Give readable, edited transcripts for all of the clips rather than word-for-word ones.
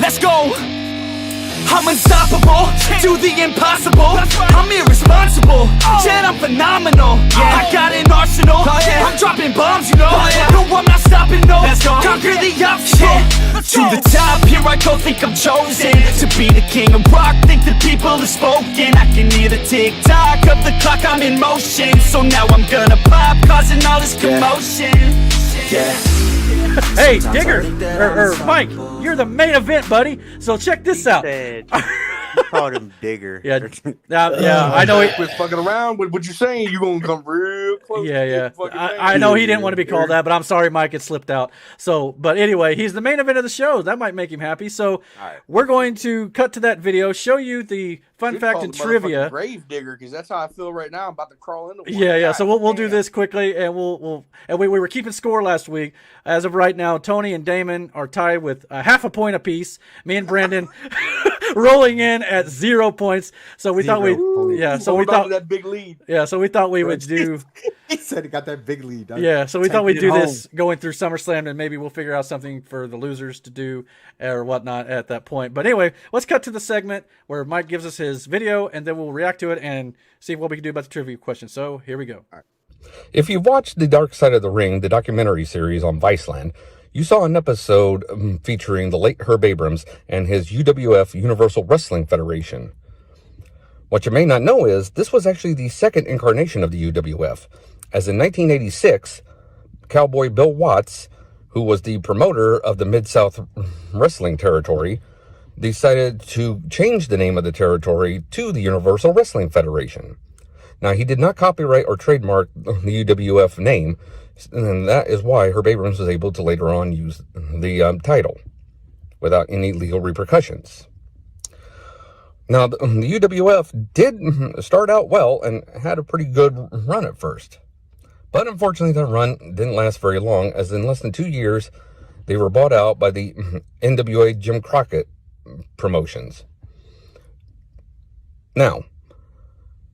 Let's go. I'm unstoppable, do the impossible. I'm irresponsible, yet I'm phenomenal. I got an arsenal, I'm dropping bombs, you know. No, I'm not stopping, no. Conquer the obstacle. To the top, here I go, think I'm chosen to be the king of rock, think the people have spoken. I can hear the tick-tock of the clock, I'm in motion. So now I'm gonna pop, causing all this commotion. Hey, Digger, or Mike, you're the main event, buddy. So check this out. You called him Digger. Yeah, I know. Quit fucking around. What you saying? You gonna come real close? Yeah. I know he didn't want to be called that, but I'm sorry, Mike, it slipped out. So, but anyway, he's the main event of the show. That might make him happy. So, we're going to cut to that video, show you the fun fact and trivia. Grave digger, because that's how I feel right now. I'm about to crawl into one. Yeah. So we'll do this quickly, and we were keeping score last week. As of right now, Tony and Damon are tied with half a point apiece. Me and Brandon rolling in at 0 points. So we thought that big lead. Yeah, so we thought we would do. He said he got that big lead. Yeah, so we thought we'd do this going through SummerSlam, and maybe we'll figure out something for the losers to do or whatnot at that point. But anyway, let's cut to the segment where Mike gives us his video, and then we'll react to it and see what we can do about the trivia question. So here we go. If you've watched The Dark Side of the Ring, the documentary series on Viceland, you saw an episode featuring the late Herb Abrams and his UWF Universal Wrestling Federation. What you may not know is this was actually the second incarnation of the UWF, as in 1986, Cowboy Bill Watts, who was the promoter of the Mid-South Wrestling Territory, decided to change the name of the territory to the Universal Wrestling Federation. Now, he did not copyright or trademark the UWF name, and that is why Herb Abrams was able to later on use the title without any legal repercussions. Now, the UWF did start out well and had a pretty good run at first. But unfortunately, that run didn't last very long, as in less than 2 years, they were bought out by the NWA Jim Crockett Promotions. Now,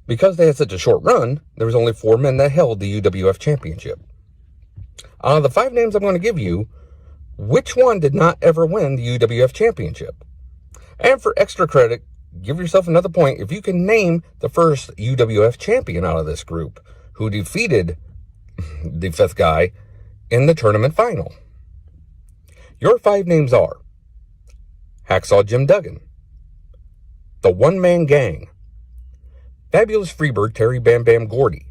because they had such a short run, there was only 4 men that held the UWF Championship. Out of the 5 names I'm going to give you, which one did not ever win the UWF Championship? And for extra credit, give yourself another point if you can name the first UWF champion out of this group who defeated the 5th guy in the tournament final. Your 5 names are Hacksaw Jim Duggan, the One Man Gang, Fabulous Freebird Terry Bam Bam Gordy,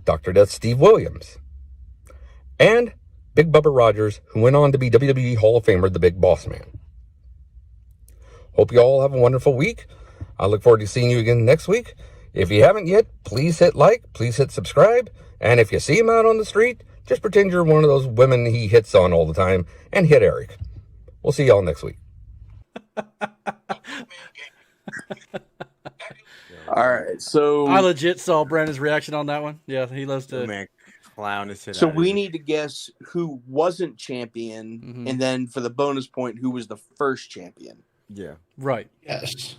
Dr. Death Steve Williams, and Big Bubba Rogers, who went on to be WWE Hall of Famer, the Big Boss Man. Hope you all have a wonderful week. I look forward to seeing you again next week. If you haven't yet, please hit like, please hit subscribe, and if you see him out on the street, just pretend you're one of those women he hits on all the time and hit Eric. We'll see y'all next week. All right, so I legit saw Brandon's reaction on that one. Yeah, he loves to. Man, clown is so we need to guess who wasn't champion, and then for the bonus point, who was the first champion. Yeah. Right. Yes.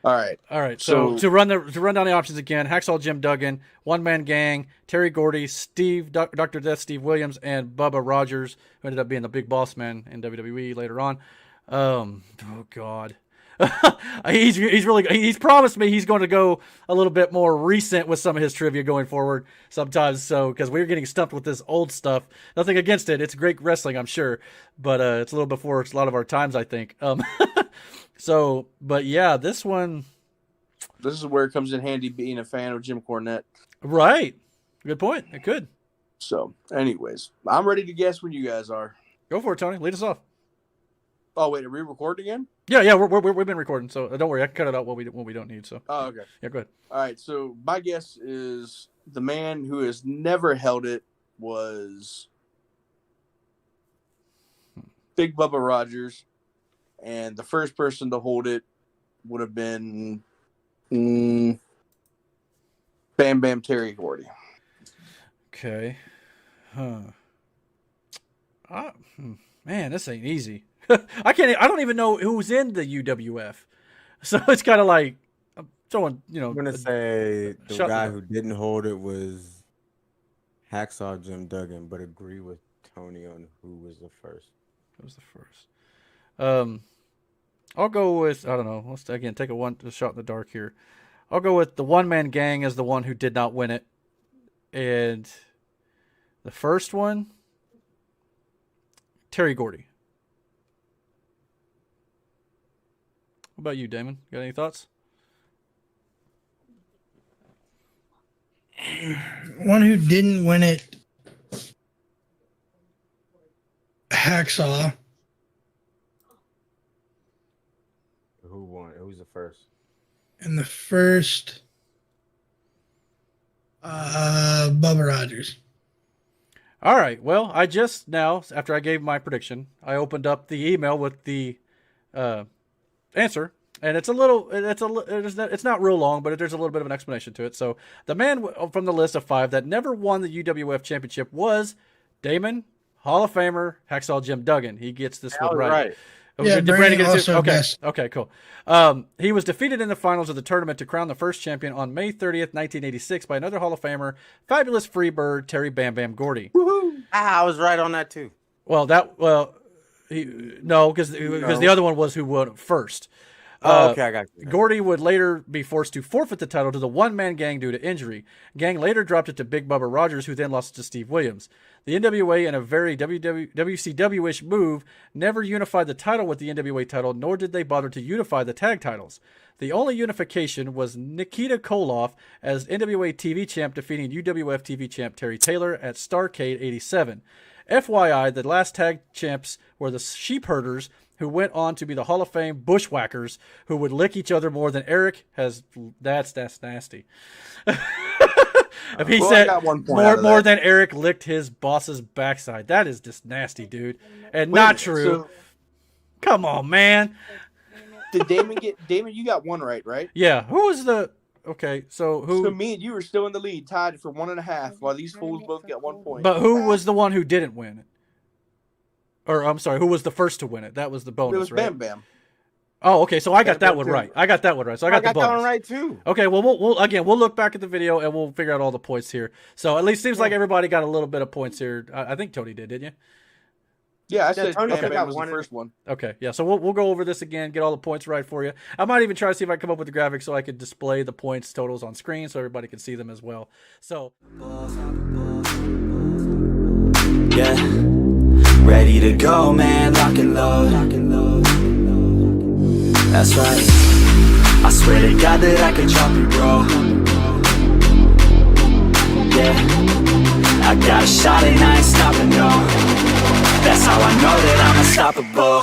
All right. So to run down the options again: Hacksaw Jim Duggan, One Man Gang, Terry Gordy, Dr. Death Steve Williams, and Bubba Rogers, who ended up being the Big Boss Man in WWE later on. Oh God. he's promised me he's going to go a little bit more recent with some of his trivia going forward sometimes, so because we're getting stumped with this old stuff. Nothing against it, it's great wrestling, I'm sure, but it's a little before a lot of our times, I think. So but yeah, this is where it comes in handy being a fan of Jim Cornette. Right, good point. It could. So anyways, I'm ready to guess when you guys are. Go for it, Tony. Lead us off. Oh wait, are we recording again? Yeah, we've been recording, so don't worry, I can cut it out what we don't need. So. Oh, okay. Yeah, go ahead. All right, so my guess is the man who has never held it was Big Bubba Rogers, and the first person to hold it would have been Bam Bam Terry Gordy. Okay. Man, this ain't easy. I don't even know who's in the UWF. So it's kind of like I'm throwing, I'm going to say the guy who didn't hold it was Hacksaw Jim Duggan, but agree with Tony on who was the first. Who was the first? I'll go with, I don't know. Let's again take a shot in the dark here. I'll go with the one-man gang as the one who did not win it. And the first one, Terry Gordy. What about you, Damon? Got any thoughts? One who didn't win it, Hacksaw. Who won? Who's the first? And the first, Bubba Rogers. All right. Well, I just now, after I gave my prediction, I opened up the email with the answer, and it's not real long, but there's a little bit of an explanation to it. So the man from the list of 5 that never won the UWF championship was Damon, Hall of Famer, Hacksaw Jim Duggan. He gets this one right. Yeah, Brandon also okay. guessed. Okay, cool. He was defeated in the finals of the tournament to crown the first champion on May 30th, 1986 by another Hall of Famer, fabulous Freebird, Terry Bam Bam Gordy. Woohoo! I was right on that too. Because the other one was who won first. Okay, I got you. Gordy would later be forced to forfeit the title to the one-man gang due to injury. Gang later dropped it to Big Bubba Rogers, who then lost it to Steve Williams. The NWA, in a very WCW-ish move, never unified the title with the NWA title, nor did they bother to unify the tag titles. The only unification was Nikita Koloff as NWA TV champ defeating UWF TV champ Terry Taylor at Starrcade 87. FYI, the last tag champs were the Sheepherders, who went on to be the Hall of Fame Bushwhackers, who would lick each other more than Eric has. That's nasty. If he said more than Eric licked his boss's backside, that is just nasty, dude, and not true. So, come on, man. Did Damon get Damon? You got one right? Yeah. Who was the? Okay, so who? So me and you were still in the lead, tied for 1.5, while these fools both got 1 point. But who was the one who didn't win it? Or I'm sorry, who was the first to win it? That was the bonus, It was right? Bam Bam. Oh, okay. So I got that one right. I got that one right. So I got the bonus. that one right too. Okay. Well, we'll look back at the video and we'll figure out all the points here. So at least seems like everybody got a little bit of points here. I think Tony did, didn't you? Yeah, I said Tony Bam got Bam was one the first one. Okay. Yeah. So we'll go over this again, get all the points right for you. I might even try to see if I can come up with the graphics so I could display the points totals on screen so everybody can see them as well. So. Yeah. Ready to go, man, lock and load. That's right. I swear to God that I can drop it, bro. Yeah. I got a shot and I ain't stopping, no. That's how I know that I'm unstoppable.